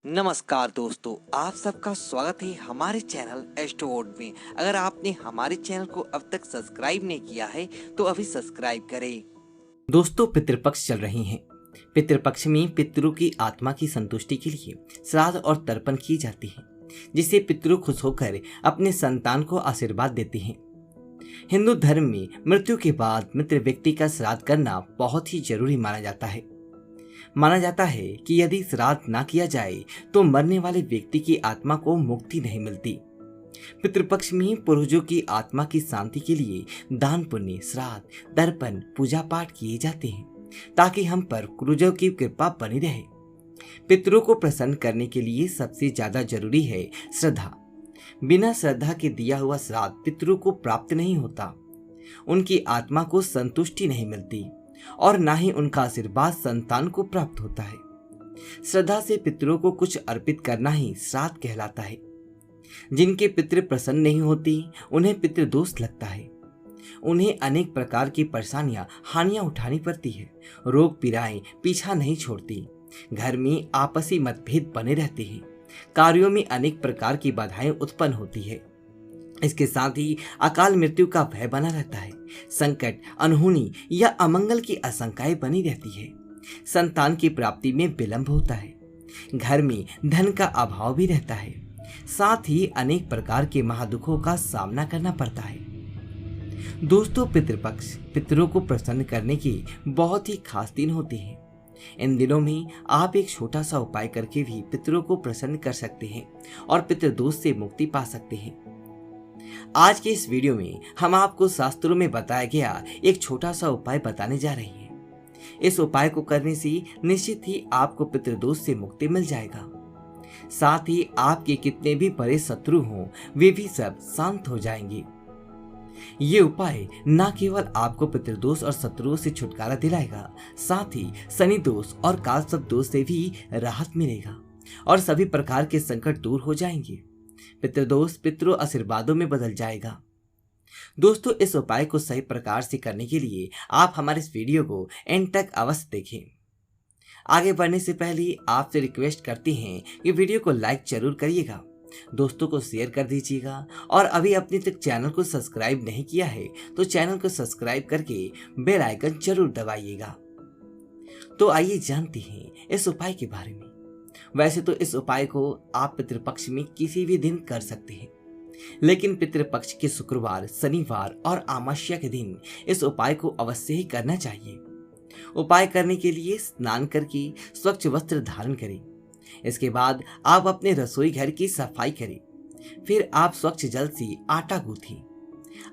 नमस्कार दोस्तों, आप सबका स्वागत है हमारे चैनल एस्ट्रोवर्ड में। अगर आपने हमारे चैनल को अब तक सब्सक्राइब नहीं किया है तो अभी सब्सक्राइब करें। दोस्तों, पितृपक्ष चल रही हैं। पितृपक्ष में पितरों की आत्मा की संतुष्टि के लिए श्राद्ध और तर्पण की जाती है, जिससे पितृ खुश होकर अपने संतान को आशीर्वाद देते हैं। हिंदू धर्म में मृत्यु के बाद मृत व्यक्ति का श्राद्ध करना बहुत ही जरूरी माना जाता है। माना जाता है कि यदि श्राद्ध ना किया जाए तो मरने वाले व्यक्ति की आत्मा को मुक्ति नहीं मिलती। पितृपक्ष में पूर्वजों की आत्मा की शांति के लिए दान पुण्य, श्राद्ध, तर्पण, पूजा पाठ किए जाते हैं, ताकि हम पर पूर्वजों की कृपा बनी रहे। पितरों को प्रसन्न करने के लिए सबसे ज्यादा जरूरी है श्रद्धा। बिना श्रद्धा के दिया हुआ श्राद्ध पितरों को प्राप्त नहीं होता, उनकी आत्मा को संतुष्टि नहीं मिलती और ना ही उनका आशीर्वाद संतान को प्राप्त होता है। श्रद्धा से पितरों को कुछ अर्पित करना ही श्राद्ध कहलाता है। जिनके पितृ प्रसन्न नहीं होती उन्हें पितृदोष लगता है। उन्हें अनेक प्रकार की परेशानियां, हानियां उठानी पड़ती है। रोग पीड़ाएं पीछा नहीं छोड़ती। घर में आपसी मतभेद बने रहते हैं। कार्यों में अनेक प्रकार की बाधाएं उत्पन्न होती है। इसके साथ ही अकाल मृत्यु का भय बना रहता है। संकट, अनहोनी या अमंगल की आशंकाएं बनी रहती है। संतान की प्राप्ति में विलंब होता है। घर में धन का अभाव भी रहता है। साथ ही अनेक प्रकार के महादुखों का सामना करना पड़ता है। दोस्तों, पितृपक्ष पितरों को प्रसन्न करने की बहुत ही खास दिन होते हैं। इन दिनों में आप एक छोटा सा उपाय करके भी पितरों को प्रसन्न कर सकते हैं और पितृदोष से मुक्ति पा सकते हैं। आज के इस वीडियो में हम आपको शास्त्रों में बताया गया एक छोटा सा उपाय बताने जा रहे हैं। इस उपाय को करने से निश्चित ही आपको पितृदोष से मुक्ति मिल जाएगा। साथ ही आपके कितने भी बड़े शत्रु हों वे भी सब शांत हो जाएंगे। ये उपाय न केवल आपको पितृदोष और शत्रुओं से छुटकारा दिलाएगा, साथ ही शनि दोष और कालसर्प दोष से भी राहत मिलेगा और सभी प्रकार के संकट दूर हो जाएंगे। पितृदोष पितृ आशीर्वादों में बदल जाएगा। दोस्तों, इस उपाय को सही प्रकार से करने के लिए आप हमारे इस वीडियो को एंड तक अवश्य देखें। आगे बढ़ने से पहले आपसे रिक्वेस्ट करते हैं कि वीडियो को लाइक जरूर करिएगा, दोस्तों को शेयर कर दीजिएगा और अभी अपने तक चैनल को सब्सक्राइब नहीं किया है तो चैनल को सब्सक्राइब करके बेल आइकन जरूर दबाइएगा। तो आइए जानते हैं इस उपाय के बारे में। वैसे तो इस उपाय को आप पितृपक्ष में किसी भी दिन कर सकते हैं, लेकिन पितृपक्ष के शुक्रवार, शनिवार और अमावस्या के दिन इस उपाय को अवश्य ही करना चाहिए। उपाय करने के लिए स्नान करके स्वच्छ वस्त्र धारण करें। इसके बाद आप अपने रसोई घर की सफाई करें। फिर आप स्वच्छ जल से आटा गूंथें।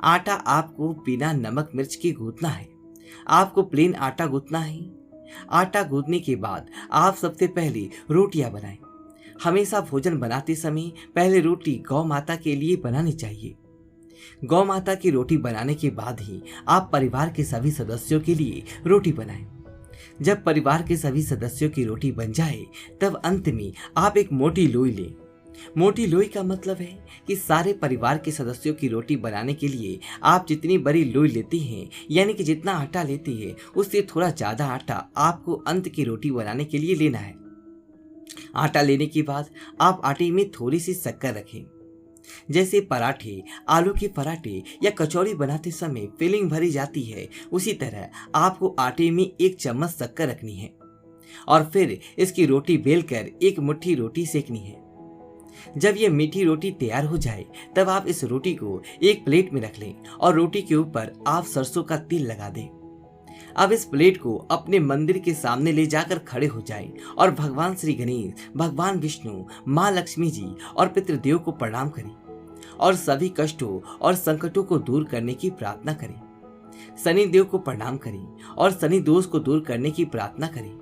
आटा आपको बिना नमक मिर्च के गूंथना है। आपको प्लेन आटा गूंथना है। आटा गूंथने के बाद आप सबसे पहले रोटियां बनाएं। हमेशा भोजन बनाते समय पहले रोटी गौ माता के लिए बनानी चाहिए। गौ माता की रोटी बनाने के बाद ही आप परिवार के सभी सदस्यों के लिए रोटी बनाएं। जब परिवार के सभी सदस्यों की रोटी बन जाए तब अंत में आप एक मोटी लोई लें। मोटी लोई का मतलब है कि सारे परिवार के सदस्यों की रोटी बनाने के लिए आप जितनी बड़ी लोई लेती हैं, यानी कि जितना आटा लेती है उससे थोड़ा ज्यादा आटा आपको अंत की रोटी बनाने के लिए लेना है। आटा लेने के बाद आप आटे में थोड़ी सी शक्कर रखें। जैसे पराठे, आलू के पराठे या कचौड़ी बनाते समय फिलिंग भरी जाती है, उसी तरह आपको आटे में 1 चम्मच शक्कर रखनी है और फिर इसकी रोटी बेलकर एक मुट्ठी रोटी सेकनी है। जब यह मीठी रोटी तैयार हो जाए तब आप इस रोटी को एक प्लेट में रख लें और रोटी के ऊपर आप सरसों का तेल लगा दें। अब इस प्लेट को अपने मंदिर के सामने ले जाकर खड़े हो जाएं और भगवान श्री गणेश, भगवान विष्णु, माँ लक्ष्मी जी और पितृदेव को प्रणाम करें और सभी कष्टों और संकटों को दूर करने की प्रार्थना करें। शनि देव को प्रणाम करें और शनि दोष को दूर करने की प्रार्थना करें।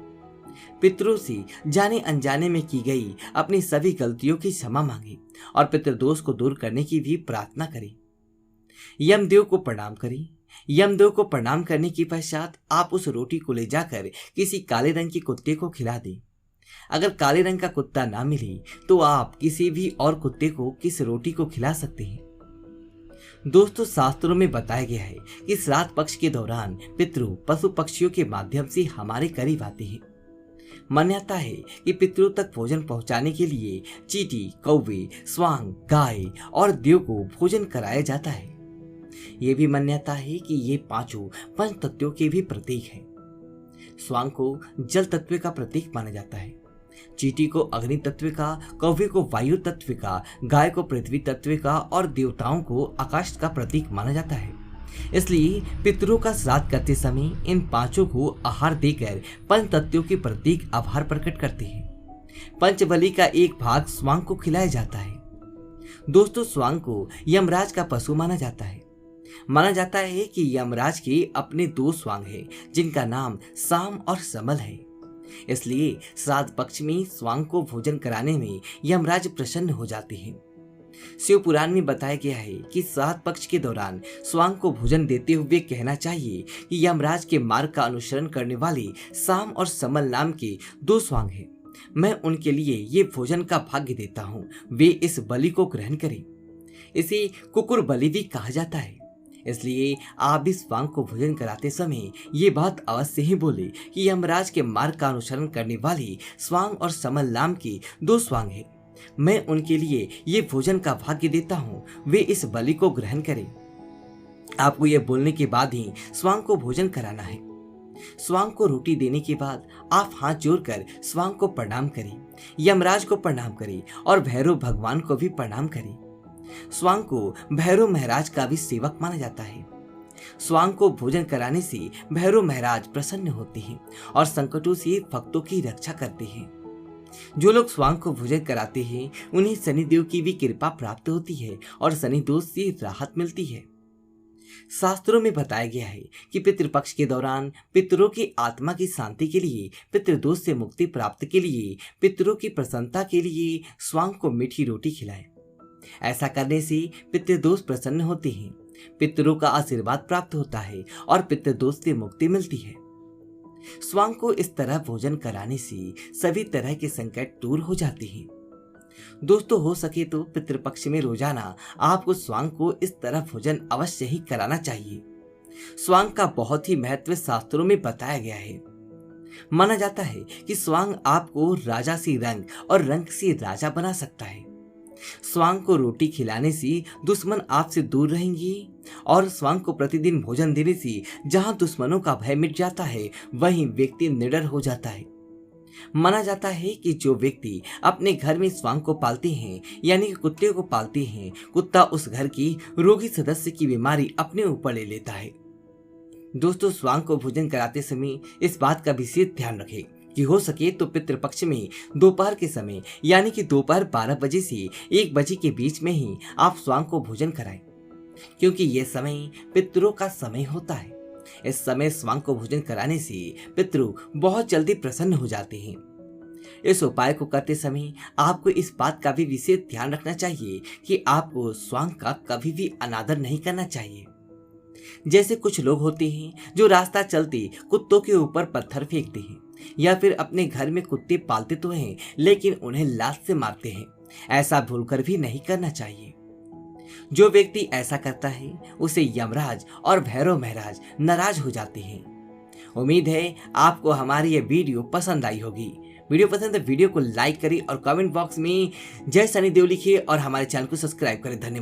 पितरों से जाने अनजाने में की गई अपनी सभी गलतियों की क्षमा मांगे और पितृदोष को दूर करने की भी प्रार्थना करें। यमदेव को प्रणाम करें। यमदेव को प्रणाम करने के पश्चात आप उस रोटी को ले जाकर किसी काले रंग के कुत्ते को खिला दें। अगर काले रंग का कुत्ता ना मिले तो आप किसी भी और कुत्ते को किस रोटी को खिला सकते हैं। दोस्तों, शास्त्रों में बताया गया है कि श्राद्ध पक्ष के दौरान पितृ पशु पक्षियों के माध्यम से हमारे करीब आते हैं। मान्यता है कि पितरों तक भोजन पहुंचाने के लिए चींटी, कौवे, स्वांग, गाय और देव को भोजन कराया जाता है। ये भी मान्यता है कि ये पांचों पंच तत्वों के भी प्रतीक हैं। स्वांग को जल तत्व का प्रतीक माना जाता है, चींटी को अग्नि तत्व का, कौवे को वायु तत्व का, गाय को पृथ्वी तत्व का और देवताओं को आकाश का प्रतीक माना जाता है। इसलिए पितरों का श्राद्ध करते समय इन पांचों को आहार देकर पंच तत्वों के प्रतीक आभार प्रकट करते हैं। पंचबली का एक भाग स्वांग को खिलाया जाता है। दोस्तों, स्वांग को यमराज का पशु माना जाता है। माना जाता है कि यमराज के अपने दो स्वांग हैं, जिनका नाम साम और समल है। इसलिए श्राद्ध पक्ष में स्वांग को भोजन कराने में यमराज प्रसन्न हो जाते हैं। शिव पुराण में बताया गया है कि श्राद्ध पक्ष के दौरान स्वांग को भोजन देते हुए कहना चाहिए कि यमराज के मार्ग का अनुसरण करने वाले साम और समल नाम के दो स्वांग हैं। मैं उनके लिए ये भोजन का भाग्य देता हूँ, वे इस बलि को ग्रहण करें। इसे कुकुर बलि भी कहा जाता है। इसलिए आप भी स्वांग को भोजन कराते समय ये बात अवश्य ही बोले कि यमराज के मार्ग का अनुसरण करने वाले स्वांग और समल नाम के दो स्वांग हैं। मैं उनके लिए ये भोजन का भाग्य देता हूँ, वे इस बलि को ग्रहण करें। आपको ये बोलने के बाद ही स्वांग को भोजन कराना है। स्वांग को रोटी देने के बाद आप हाथ जोड़कर स्वांग को प्रणाम करें, यमराज को प्रणाम करें और भैरव भगवान को भी प्रणाम करें। स्वांग को भैरव महाराज का भी सेवक माना जाता है। स्वांग को भोजन कराने से भैरव महाराज प्रसन्न होते हैं और संकटों से भक्तों की रक्षा करते हैं। जो लोग स्वांग को भोजन कराते हैं उन्हें शनिदेव की भी कृपा प्राप्त होती है और शनि दोष से राहत मिलती है। शास्त्रों में बताया गया है कि पितृपक्ष के दौरान पितरों की आत्मा की शांति के लिए, पितृदोष से मुक्ति प्राप्त के लिए, पितरों की प्रसन्नता के लिए स्वांग को मीठी रोटी खिलाएं। ऐसा करने से पितृदोष प्रसन्न होते हैं, पितरों का आशीर्वाद प्राप्त होता है और पितृदोष से मुक्ति मिलती है। स्वांग को इस तरह भोजन कराने से सभी तरह के संकट दूर हो जाते हैं। दोस्तों, हो सके तो पितृपक्ष में रोजाना आपको स्वांग को इस तरह भोजन अवश्य ही कराना चाहिए। स्वांग का बहुत ही महत्व शास्त्रों में बताया गया है। माना जाता है कि स्वांग आपको राजा से रंग और रंग से राजा बना सकता है। स्वांग को रोटी खिलाने से दुश्मन आपसे दूर रहेंगे और स्वांग को प्रतिदिन भोजन देने से जहां दुश्मनों का भय मिट जाता है वहीं व्यक्ति निडर हो जाता है। माना जाता है कि जो व्यक्ति अपने घर में स्वांग को पालते हैं, यानी कि कुत्ते को पालते हैं, कुत्ता उस घर की रोगी सदस्य की बीमारी अपने ऊपर ले लेता है। दोस्तों, स्वांग को भोजन कराते समय इस बात का विशेष ध्यान रखें कि हो सके तो पितृपक्ष में दोपहर के समय, यानी कि दोपहर 12 बजे से 1 बजे के बीच में ही आप स्वांग को भोजन कराएं, क्योंकि यह समय पितरों का समय होता है। इस समय स्वांग को भोजन कराने से पितृ बहुत जल्दी प्रसन्न हो जाते हैं। इस उपाय को करते समय आपको इस बात का भी विशेष ध्यान रखना चाहिए कि आपको स्वांग का कभी भी अनादर नहीं करना चाहिए। जैसे कुछ लोग होते हैं जो रास्ता चलते कुत्तों के ऊपर पत्थर फेंकते हैं, या फिर अपने घर में कुत्ते पालते तो हैं लेकिन उन्हें लात से मारते हैं। ऐसा भूलकर भी नहीं करना चाहिए। जो व्यक्ति ऐसा करता है उसे यमराज और भैरव महाराज नाराज हो जाते हैं। उम्मीद है आपको हमारी ये वीडियो पसंद आई होगी। वीडियो पसंद है वीडियो को लाइक करें और कमेंट बॉक्स में जय शनिदेव लिखिए और हमारे चैनल को सब्सक्राइब करें। धन्यवाद।